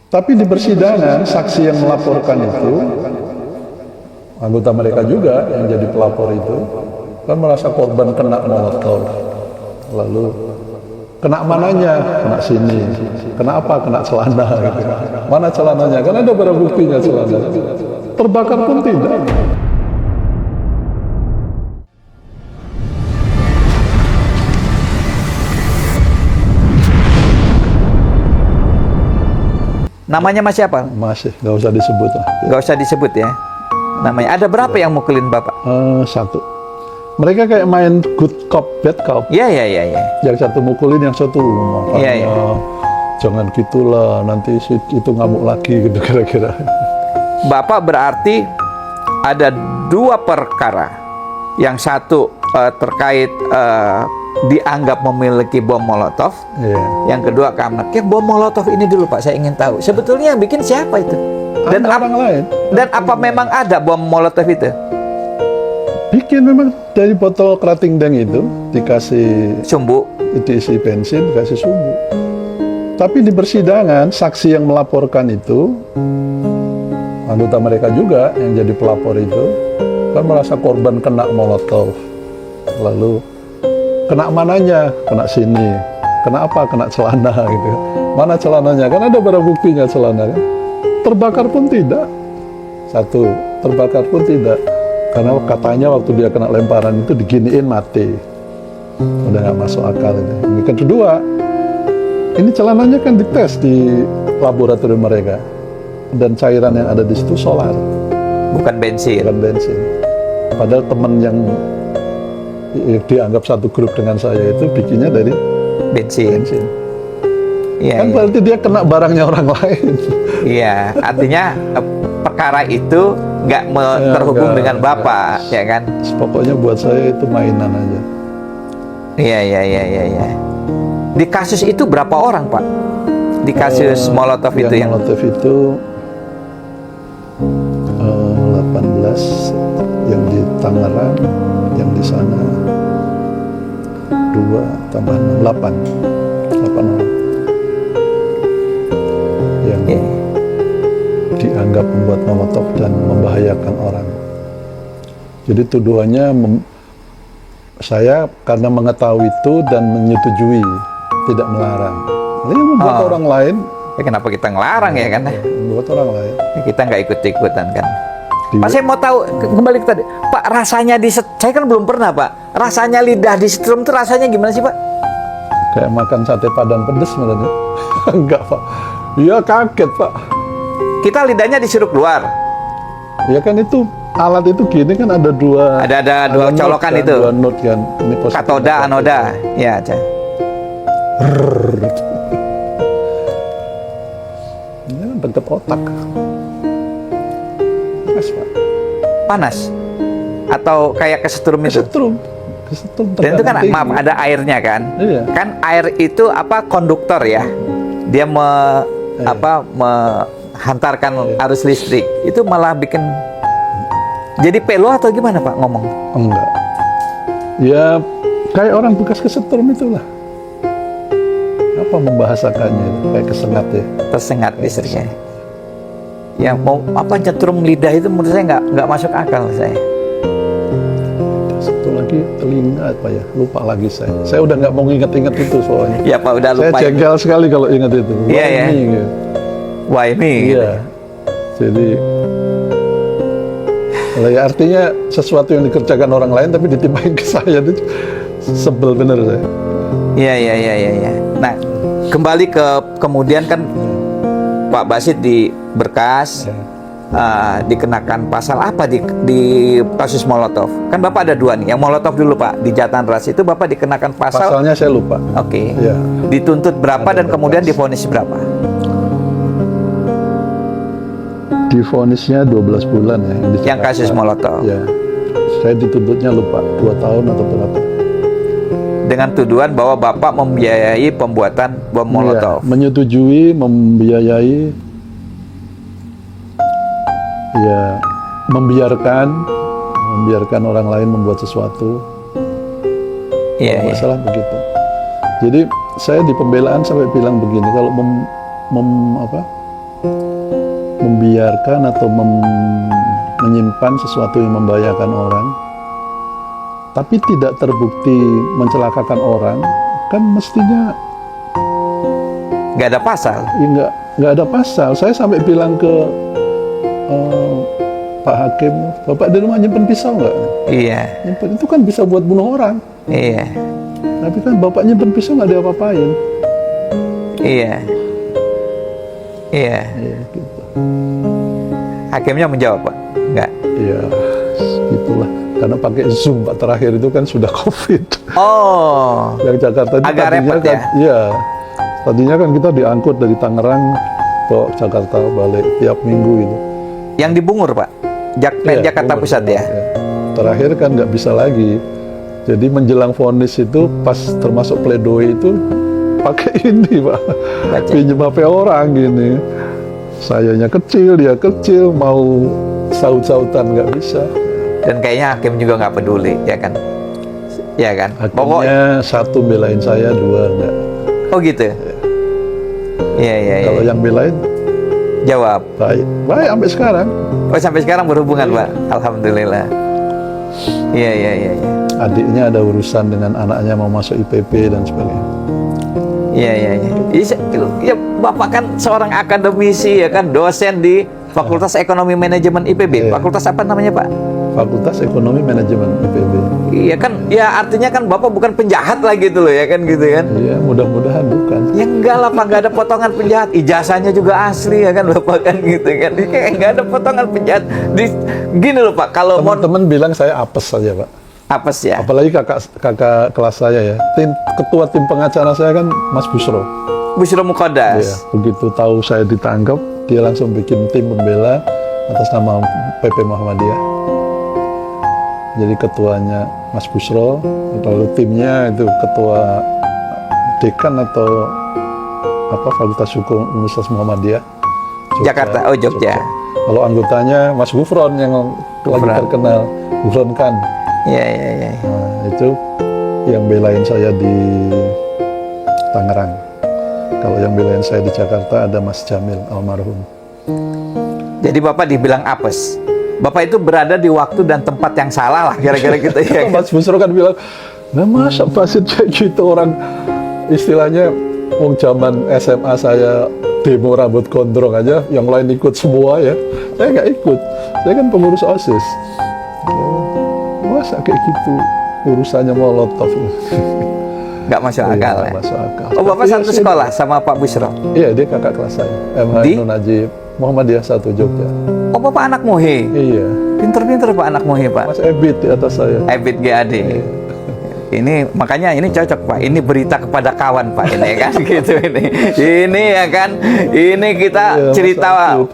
Tapi di persidangan, saksi yang melaporkan itu, anggota mereka juga yang jadi pelapor itu, kan merasa korban kena molotov. Lalu, kena mananya? Kena sini. Kenapa? Kena celana. Gitu. Mana celananya? Kan ada barang buktinya celana. Terbakar pun tidak. Namanya masih apa? Masih, nggak usah disebut lah. Nggak usah disebut ya. Namanya. Ada berapa yang mukulin Bapak? Satu. Mereka kayak main good cop, bad cop. Iya, iya, iya, iya. Yang satu mukulin, yang satu makanya Iya, iya. jangan gitulah, nanti itu ngamuk lagi gitu kira-kira. Bapak berarti ada dua perkara. Yang satu terkait dianggap memiliki bom molotov. Iya. Yang kedua karena bom molotov ini dulu Pak, saya ingin tahu. Sebetulnya yang bikin siapa itu? Dan Ada orang lain. Dan apa memang ada bom molotov itu? Bikin memang dari botol kerating deng itu dikasih Sumbu. diisi bensin, dikasih sumbu. Tapi di persidangan saksi yang melaporkan itu, anggota mereka juga yang jadi pelapor itu, kan merasa korban kena molotov. Lalu kena mananya? Kena sini. Kenapa? Kena celana gitu. Mana celananya? Kan ada barang buktinya celana. Kan? Terbakar pun tidak. Satu, terbakar pun tidak. Karena katanya waktu dia kena lemparan itu diginiin mati. Udah nggak masuk akal ini. Yang kedua, ini celananya kan dites di laboratorium mereka. Dan cairan yang ada di situ solar. Bukan bensin. Bukan bensin. Padahal teman yang dianggap satu grup dengan saya itu bikinnya dari Bensin. Iya, Kan iya. berarti dia kena barangnya orang lain. Iya, artinya perkara itu nggak terhubung dengan Bapak, ya kan? Pokoknya buat saya itu mainan aja. Iya, iya, iya, iya, iya. Di kasus itu berapa orang, Pak? Di kasus molotov itu yang molotov itu 18, yang di Tangerang, yang di sana 2 tambah 6, 8 orang yang Iya. dianggap membuat molotov dan membahayakan orang. Jadi tuduhannya saya karena mengetahui itu dan menyetujui, tidak melarang. Ini membuat orang lain. Ya, kenapa kita ngelarang ya kan? Membuat orang lain. Kita nggak ikut-ikutan kan? Pak, saya mau tahu kembali ke tadi. Pak, rasanya saya kan belum pernah Pak. Rasanya lidah disetrum itu rasanya gimana sih Pak? Kayak makan sate padang pedes sebenarnya. Enggak Pak. Iya kaget Pak. Kita lidahnya disuruh keluar. Ya kan itu alat itu gini kan ada dua. Ada dua colokan kan, itu. Dua node kan. Ini positif. Katoda, anoda. Ya, Cah. Ini kan deket otak. Panas Pak. Panas. Atau kayak kesetrum itu. Kesetrum. Dan itu kan tinggi. maaf ada airnya kan? Iya. Kan air itu apa konduktor ya? Dia menghantarkan arus listrik. Itu malah bikin jadi pelo atau gimana Pak ngomong? Enggak. Ya kayak orang bekas kesetrum itulah. Apa membahasakannya itu? Kayak kesengat ya. Tersengat listriknya. Ya mau apa nyetrum lidah itu menurut saya nggak masuk akal saya. Satu lagi telinga apa ya? Lupa lagi saya. Saya udah nggak mau ingat-ingat itu soalnya. Ya Pak udah lupa. Saya jengkel sekali kalau ingat itu. Iya ya. Gitu. Wah ini. Iya. Gitu. Jadi, ya artinya sesuatu yang dikerjakan orang lain tapi ditimpain ke saya itu sebel bener saya. Iya. Nah kembali ke kemudian kan Pak Basit di berkas dikenakan pasal apa di kasus molotov? Kan Bapak ada dua nih. Yang molotov dulu Pak di Jatan Ras itu Bapak dikenakan pasal. Pasalnya saya lupa. Oke. Iya. Dituntut berapa Ada dan kemudian berkas. divonis berapa? Divonisnya 12 bulan ya. Yang kasus molotov. Ya. Saya dituntutnya lupa 2 tahun atau berapa. Dengan tuduhan bahwa Bapak membiayai pembuatan bom molotov. Ya, menyetujui, membiayai, ya membiarkan orang lain membuat sesuatu. Iya. Masalah begitu. Jadi saya di pembelaan sampai bilang begini, kalau membiarkan atau menyimpan sesuatu yang membahayakan orang, tapi tidak terbukti mencelakakan orang, kan mestinya Nggak ada pasal. ya nggak ada pasal. Saya sampai bilang ke Pak Hakim, Bapak di rumah nyimpen pisau nggak? Iya, Nyimpen itu kan bisa buat bunuh orang. iya, Tapi kan Bapak nyimpen pisau nggak diapa-apain. iya, iya. Ya, gitu. Hakimnya menjawab, Pak? Nggak. Ya, gitulah. Karena pakai Zoom Pak, terakhir itu kan sudah COVID. Oh, Yang Jakarta itu agak tadinya repot kan, ya? iya. Tadinya kan kita diangkut dari Tangerang ke Jakarta balik tiap minggu itu. yang di Bungur, Pak? Iya, Jakarta Bogor. Pusat ya? Ya. Terakhir kan nggak bisa lagi. Jadi menjelang vonis itu, pas termasuk pledoi itu, pakai ini Pak. Baca. Pinjem HP orang gini. Sayanya kecil, dia kecil, mau saut-sautan nggak bisa. Dan kayaknya hakim juga nggak peduli, ya kan? Ya kan? Akhirnya satu belain saya, dua enggak. Oh gitu? Iya, iya, iya. Kalau yang belain, Jawab. baik. Baik sampai sekarang. Oh, sampai sekarang berhubungan, Pak? Alhamdulillah. Iya, iya, iya, iya. Adiknya ada urusan dengan anaknya mau masuk IPB dan sebagainya. Iya, iya, iya. Ya, Bapak kan seorang akademisi, ya kan? Dosen di Fakultas Ekonomi Manajemen IPB. Iya. Fakultas apa namanya, Pak? Fakultas Ekonomi Manajemen IPB. Iya kan? Ya artinya kan Bapak bukan penjahat lah gitu loh, ya kan gitu kan? Iya, mudah-mudahan bukan. Ya enggak lah Pak, nggak ada potongan penjahat. Ijazahnya juga asli ya kan Bapak kan gitu kan. Kayak nggak ada potongan penjahat. Gini loh Pak, kalau mau Teman-teman bilang saya apes saja Pak. apes ya. Apalagi kakak kelas saya ya. Ketua tim pengacara saya kan Mas Busro. Busyro Iya, Muqaddas. begitu tahu saya ditangkap, dia langsung bikin tim pembela atas nama PP Muhammadiyah. Jadi ketuanya Mas Busro, lalu timnya itu ketua dekan atau apa Fakultas Hukum Universitas Muhammadiyah Jakarta, oh Jogja. Kalau anggotanya Mas Gufron yang lagi Gufron. terkenal, Gufron kan. Iya, iya, iya. Nah, itu yang belain saya di Tangerang. Kalau yang belain saya di Jakarta ada Mas Jamil almarhum. Jadi Bapak dibilang apes. Bapak itu berada di waktu dan tempat yang salah lah kira-kira gitu ya. Mas Busro kan bilang, nah masa Basit kayak gitu, orang istilahnya wong zaman SMA saya demo rambut gondrong aja, yang lain ikut semua ya. Saya nggak ikut, saya kan pengurus OSIS. Masa kayak gitu urusannya Molotov. Nggak masuk akal ya. Nggak masuk akal. Oh Bapak Tapi ya satu saya- sekolah sama Pak Busro? Iya, dia kakak kelas saya. MH Di? Ibnu Najib, Muhammadiyah 1 Jogja. Oh Bapak anak Mohe? Iya, Pinter-pinter Pak anak Mohe Pak. Mas Ebit di atas saya. Ebit GAD. Iya. Ini makanya ini cocok Pak. Ini berita kepada kawan Pak ini kan gitu ini. Ini ya kan. Ini kita Iya, Mas cerita Ebit.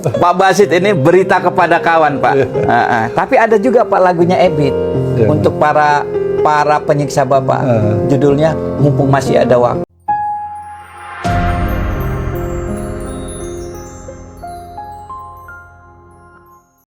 Pak Basit ini berita kepada kawan Pak. Tapi ada juga Pak lagunya Ebit Iya. untuk para penyiksa Bapak. Ah. Judulnya Mumpung Masih Ada Waktu.